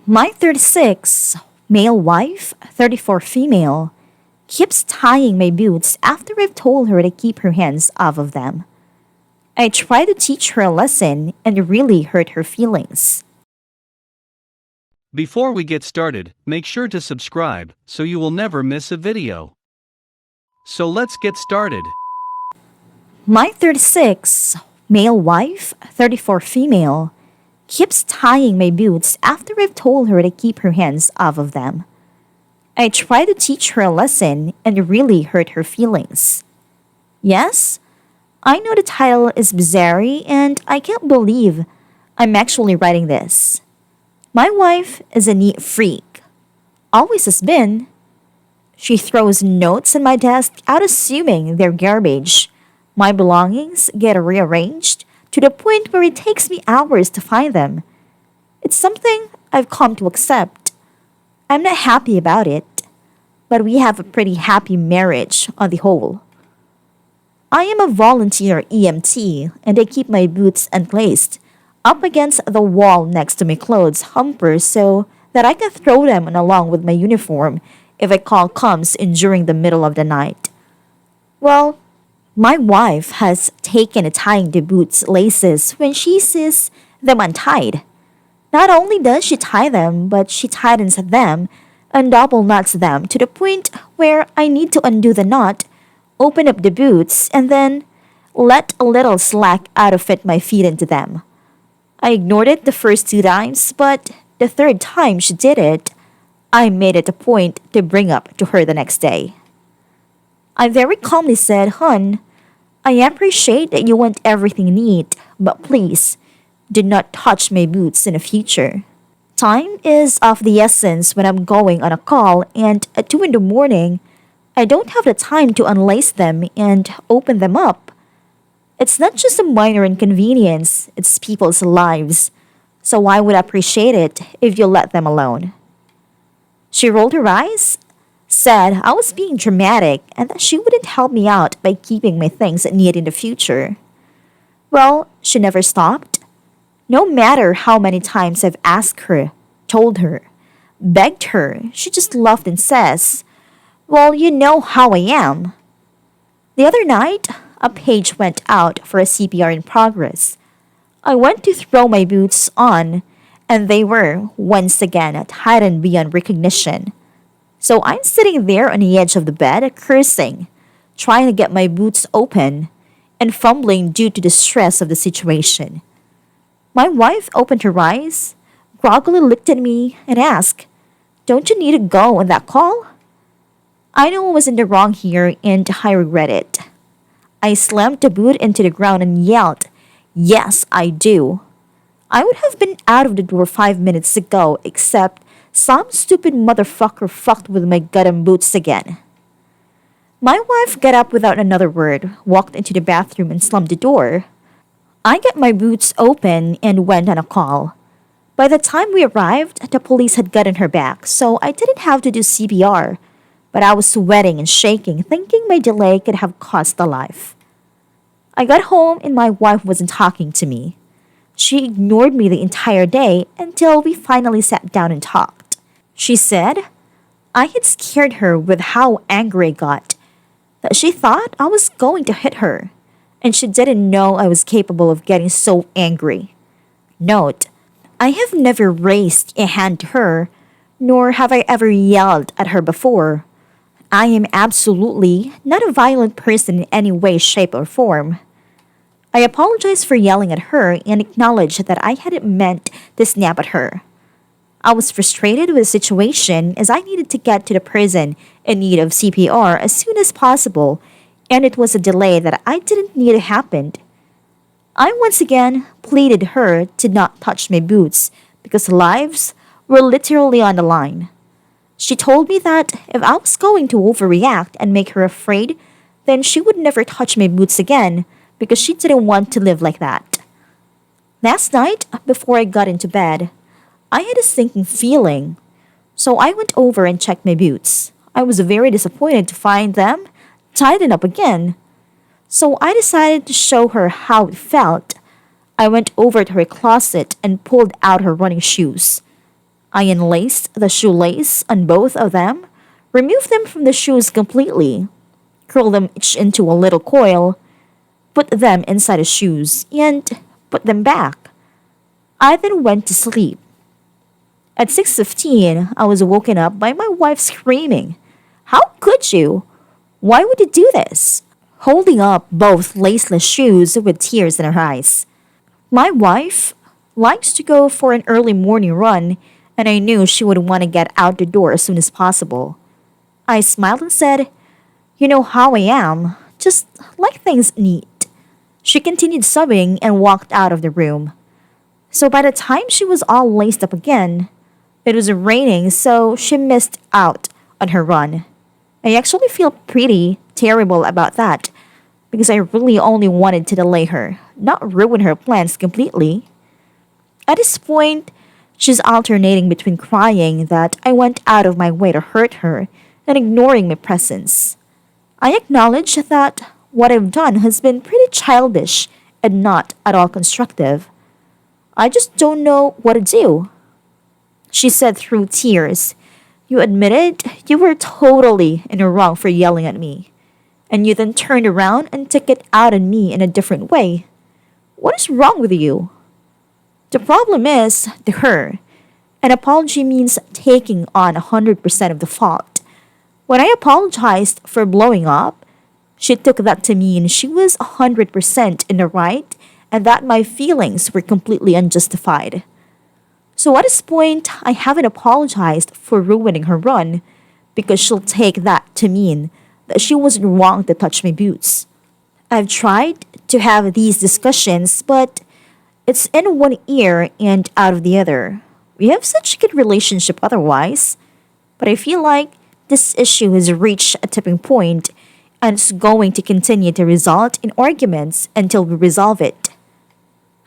My 36 male wife, 34 female, keeps tying my boots after I've told her to keep her hands off of them. I try to teach her a lesson and really hurt her feelings. Before we get started, make sure to subscribe so you will never miss a video. So let's get started. My 36 male wife, 34 female, keeps tying my boots after I've told her to keep her hands off of them. I try to teach her a lesson and really hurt her feelings. Yes, I know the title is bizarre and I can't believe I'm actually writing this. My wife is a neat freak. Always has been. She throws notes on my desk out assuming they're garbage. My belongings get rearranged to the point where it takes me hours to find them. It's something I've come to accept. I'm not happy about it, but we have a pretty happy marriage on the whole. I am a volunteer EMT and I keep my boots unlaced up against the wall next to my clothes humper so that I can throw them on along with my uniform if a call comes in during the middle of the night. Well, my wife has taken to tying the boots' laces when she sees them untied. Not only does she tie them, but she tightens them and double knots them to the point where I need to undo the knot, open up the boots, and then let a little slack out to fit my feet into them. I ignored it the first 2 times, but the third time she did it, I made it a point to bring up to her the next day. I very calmly said, "Hun, I appreciate that you want everything neat, but please, do not touch my boots in the future. Time is of the essence when I'm going on a call, and at 2 in the morning, I don't have the time to unlace them and open them up. It's not just a minor inconvenience, it's people's lives, so I would appreciate it if you let them alone." She rolled her eyes, said I was being dramatic and that she wouldn't help me out by keeping my things neat in the future. Well, she never stopped. No matter how many times I've asked her, told her, begged her, she just laughed and says, "Well, you know how I am." The other night, a page went out for a CPR in progress. I went to throw my boots on, and they were, once again, tightened beyond recognition. So I'm sitting there on the edge of the bed, cursing, trying to get my boots open, and fumbling due to the stress of the situation. My wife opened her eyes, groggily looked at me, and asked, "Don't you need to go on that call?" I knew I was in the wrong here, and I regret it. I slammed the boot into the ground and yelled, "Yes, I do." I would have been out of the door 5 minutes ago, except some stupid motherfucker fucked with my goddamn boots again. My wife got up without another word, walked into the bathroom and slammed the door. I got my boots open and went on a call. By the time we arrived, the police had gotten her back, so I didn't have to do CPR, but I was sweating and shaking, thinking my delay could have cost a life. I got home and my wife wasn't talking to me. She ignored me the entire day until we finally sat down and talked. She said I had scared her with how angry I got, that she thought I was going to hit her, and she didn't know I was capable of getting so angry. Note, I have never raised a hand to her, nor have I ever yelled at her before. I am absolutely not a violent person in any way, shape, or form. I apologized for yelling at her and acknowledged that I hadn't meant to snap at her. I was frustrated with the situation as I needed to get to the person in need of CPR as soon as possible, and it was a delay that I didn't need to happen. I once again pleaded her to not touch my boots because lives were literally on the line. She told me that if I was going to overreact and make her afraid, then she would never touch my boots again because she didn't want to live like that. Last night, before I got into bed, I had a sinking feeling, so I went over and checked my boots. I was very disappointed to find them tightened up again. So I decided to show her how it felt. I went over to her closet and pulled out her running shoes. I unlaced the shoelace on both of them, removed them from the shoes completely, curled them each into a little coil, put them inside the shoes, and put them back. I then went to sleep. At 6:15, I was woken up by my wife screaming, "How could you? Why would you do this?" Holding up both laceless shoes with tears in her eyes. My wife likes to go for an early morning run, and I knew she would want to get out the door as soon as possible. I smiled and said, "You know how I am. Just like things neat." She continued sobbing and walked out of the room. So by the time she was all laced up again, it was raining, so she missed out on her run. I actually feel pretty terrible about that because I really only wanted to delay her, not ruin her plans completely. At this point, she's alternating between crying that I went out of my way to hurt her and ignoring my presence. I acknowledge that what I've done has been pretty childish and not at all constructive. I just don't know what to do. She said through tears, "You admitted you were totally in the wrong for yelling at me, and you then turned around and took it out on me in a different way. What is wrong with you?" The problem is, to her, an apology means taking on 100% of the fault. When I apologized for blowing up, she took that to mean she was 100% in the right and that my feelings were completely unjustified. So at this point, I haven't apologized for ruining her run because she'll take that to mean that she wasn't wrong to touch my boots. I've tried to have these discussions, but it's in one ear and out of the other. We have such a good relationship otherwise, but I feel like this issue has reached a tipping point and it's going to continue to result in arguments until we resolve it.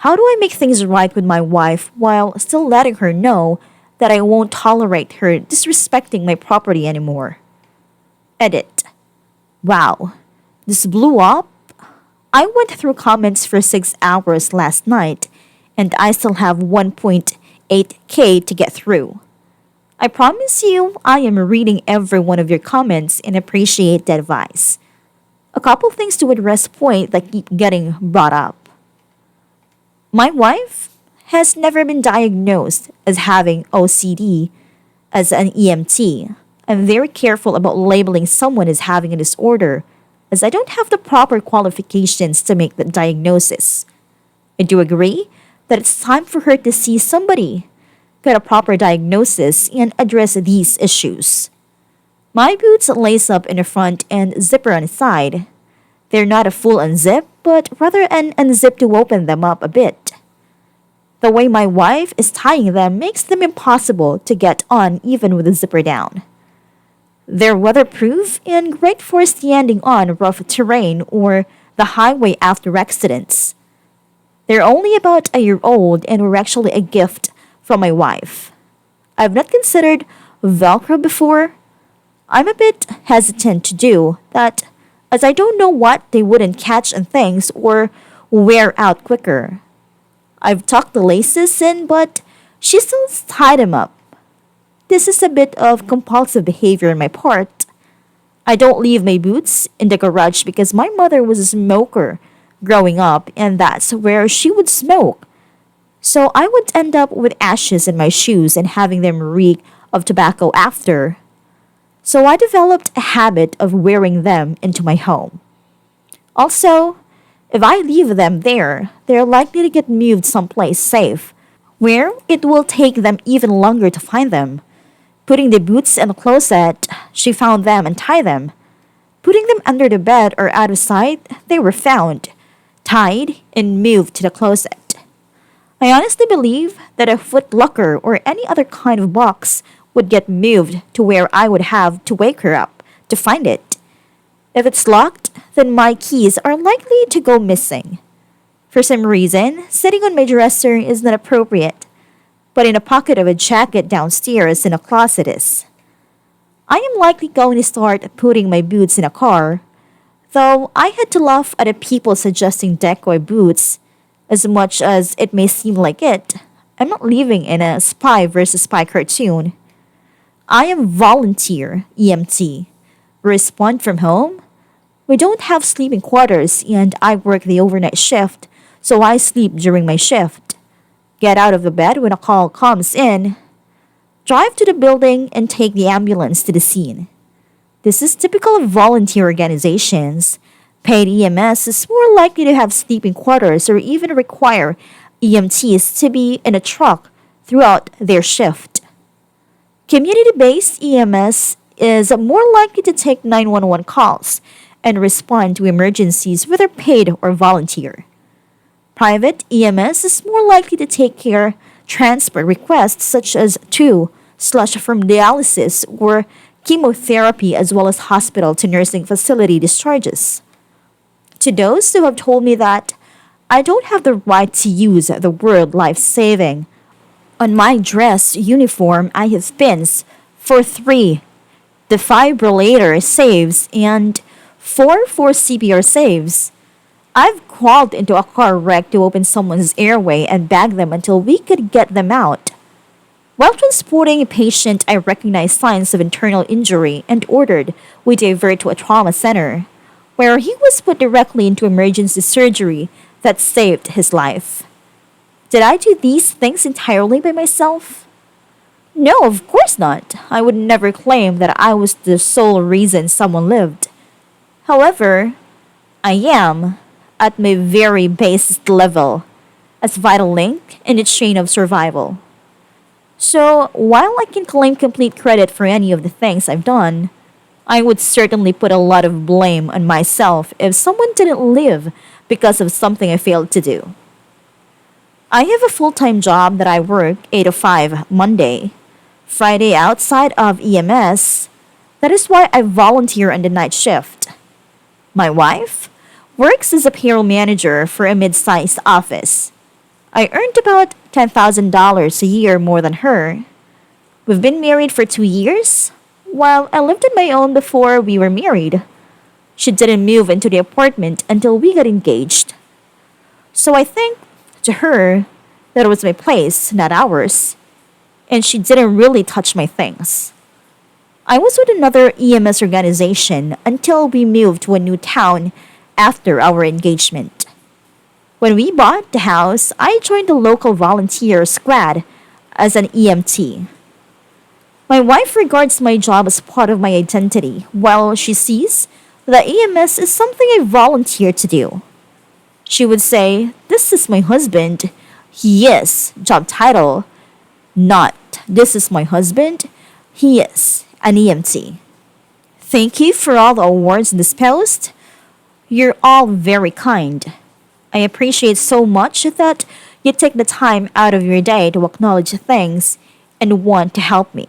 How do I make things right with my wife while still letting her know that I won't tolerate her disrespecting my property anymore? Edit. Wow, this blew up? I went through comments for 6 hours last night and I still have 1.8K to get through. I promise you I am reading every one of your comments and appreciate the advice. A couple things to address point that keep getting brought up. My wife has never been diagnosed as having OCD as an EMT. I'm very careful about labeling someone as having a disorder as I don't have the proper qualifications to make that diagnosis. I do agree that it's time for her to see somebody, get a proper diagnosis, and address these issues. My boots lace up in the front and zipper on the side. They're not a full unzip, but rather an unzip to open them up a bit. The way my wife is tying them makes them impossible to get on even with the zipper down. They're weatherproof and great for standing on rough terrain or the highway after accidents. They're only about a year old and were actually a gift from my wife. I've not considered Velcro before. I'm a bit hesitant to do that as I don't know what they wouldn't catch on things or wear out quicker. I've tucked the laces in, but she still tied them up. This is a bit of compulsive behavior on my part. I don't leave my boots in the garage because my mother was a smoker growing up, and that's where she would smoke. So I would end up with ashes in my shoes and having them reek of tobacco after. So I developed a habit of wearing them into my home. Also, if I leave them there, they're likely to get moved someplace safe, where it will take them even longer to find them. Putting the boots in the closet, she found them and tied them. Putting them under the bed or out of sight, they were found, tied, and moved to the closet. I honestly believe that a foot locker or any other kind of box would get moved to where I would have to wake her up to find it. If it's locked, then my keys are likely to go missing. For some reason, sitting on my dresser is not appropriate, but in a pocket of a jacket downstairs in a closet is. I am likely going to start putting my boots in a car, though I had to laugh at the people suggesting decoy boots. As much as it may seem like it, I'm not living in a spy versus spy cartoon. I am volunteer EMT. Respond from home? We don't have sleeping quarters and I work the overnight shift, so I sleep during my shift. Get out of the bed when a call comes in. Drive to the building and take the ambulance to the scene. This is typical of volunteer organizations. Paid EMS is more likely to have sleeping quarters or even require EMTs to be in a truck throughout their shift. Community based EMS is more likely to take 911 calls and respond to emergencies whether paid or volunteer. Private EMS is more likely to take care transport requests such as to/from dialysis or chemotherapy as well as hospital to nursing facility discharges. To those who have told me that I don't have the right to use the word life saving, on my dress uniform I have pins for 3 defibrillator saves and 4 for CPR saves. I've crawled into a car wreck to open someone's airway and bag them until we could get them out. While transporting a patient, I recognized signs of internal injury and ordered we divert to a trauma center, where he was put directly into emergency surgery that saved his life. Did I do these things entirely by myself? No, of course not. I would never claim that I was the sole reason someone lived. However, I am, at my very basest level, a vital link in the chain of survival. So, while I can claim complete credit for any of the things I've done, I would certainly put a lot of blame on myself if someone didn't live because of something I failed to do. I have a full-time job that I work 8 to 5 Monday, Friday outside of EMS. That is why I volunteer on the night shift. My wife works as a payroll manager for a mid-sized office. I earned about $10,000 a year more than her. We've been married for 2 years. While I lived on my own before we were married, she didn't move into the apartment until we got engaged. So I think, to her, that it was my place, not ours, and she didn't really touch my things. I was with another EMS organization until we moved to a new town after our engagement. When we bought the house, I joined the local volunteer squad as an EMT. My wife regards my job as part of my identity, while she sees that EMS is something I volunteer to do. She would say, "This is my husband. He is," job title, not "This is my husband. He is an EMT." Thank you for all the awards in this post. You're all very kind. I appreciate so much that you take the time out of your day to acknowledge things and want to help me.